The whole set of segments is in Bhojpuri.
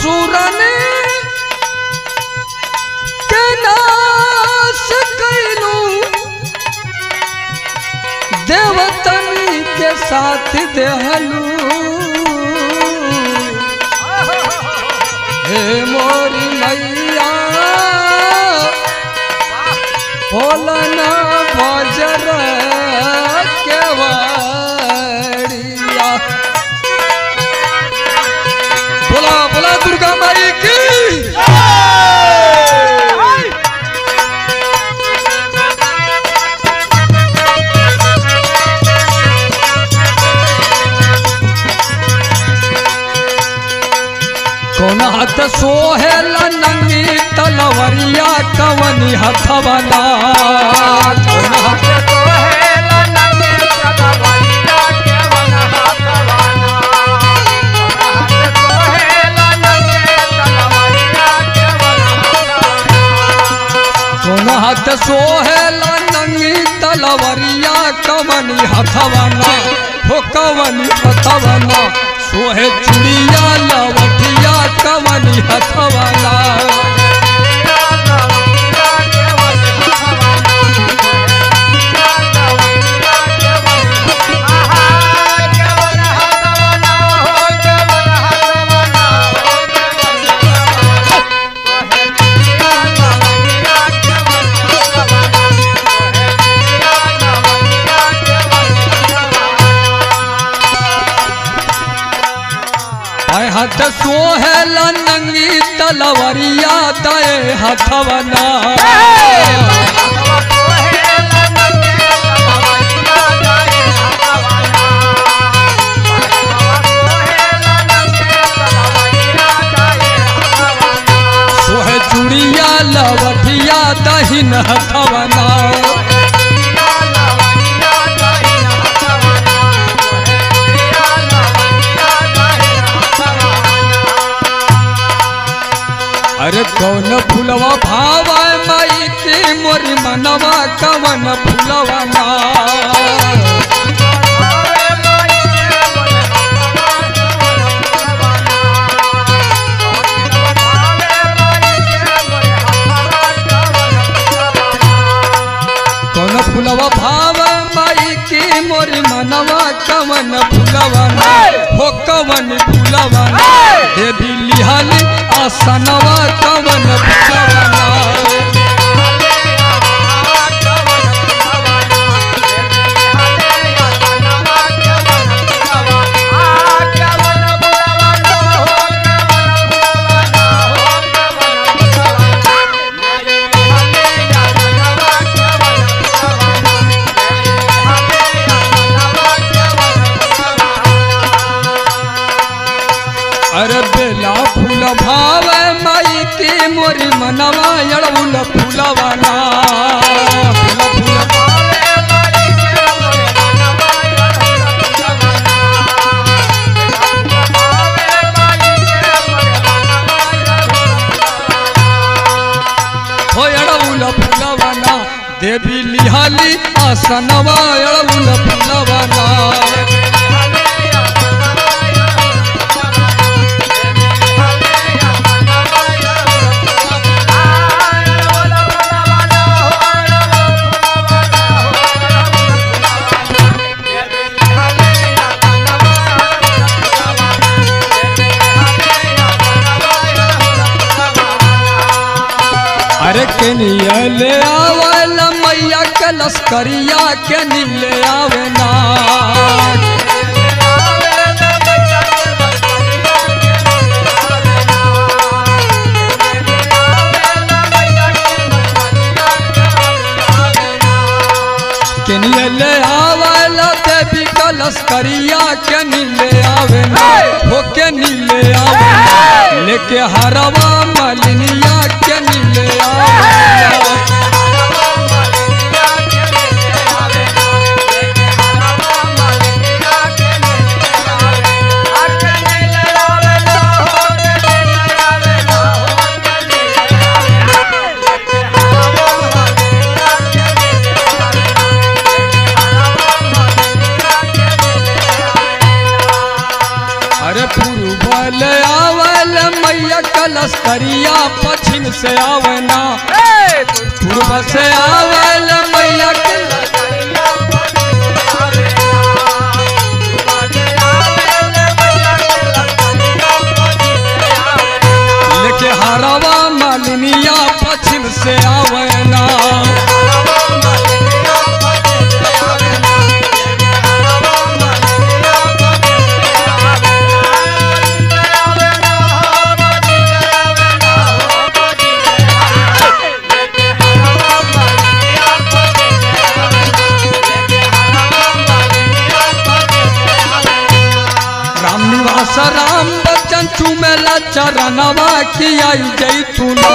असुरन के नाश कैलू देवतन के साथ देहलू हे मोरी मैया भोलना बजर केवड़िया बोला बोला दुर्गा माई की कौन हाथ सोहेला नंगी तलवरिया कवनी हथवना कौन हाथ सोहेला नंगी तलवरिया कवन हथवना सोहेला नंगी तलवरिया कवन हथवना कौन हाथ सोहेला नंगी तलवरिया कवनी हथवना हो कवनी हथवना सोहे चुड़िया लवटिया कवनी हथवना हाथ सोहेला नंगी तलवरिया दए हथवना सोहे चूड़िया लवटिया दहिन हथवना अरे कौन फूलवा भावा माई की मोरी मनवा कवन फूलवना कौन फूलवा भावा माई की मोरी मनवा कवन फूलवना हो कवन फूलवना देवी लिहाली आसनवा कवन फूलवना अरे बेला फूल भाव माई की मोरी मनवा अड़उल फूलवना हो अड़उल फूलवना देवी लिहाली आसनवा अड़उल फूलवना अरे के ले आवल मैया के लश्करिया के नीले आवे ना के ले आवल देवी का लश्करिया के नीले आवे ना हो के नीले आवे ना लेके हरवा मलिनिया के नीले आवे अरे पूर्वल आवल मैया लश्करिया पश्चिम से आवना हे पूर्व से आवल मैया के लेके हरवा मालिनिया पश्चिम से आवना राम बच्चन चुमेला चरणवा की आई जैतुना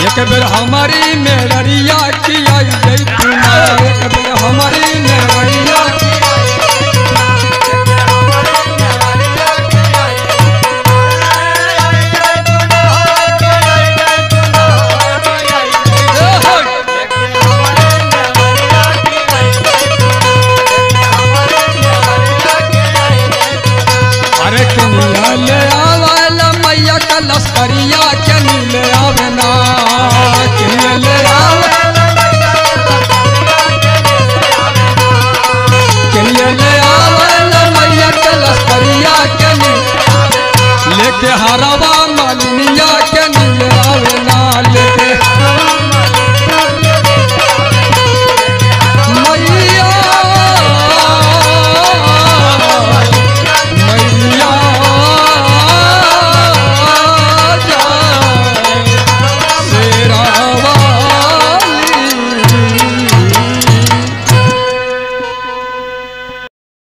एक बेर हमारी मेहरिया की आई जैतुना एक बेर हमारी मेहरिया ले आवल मैया का लश्करिया के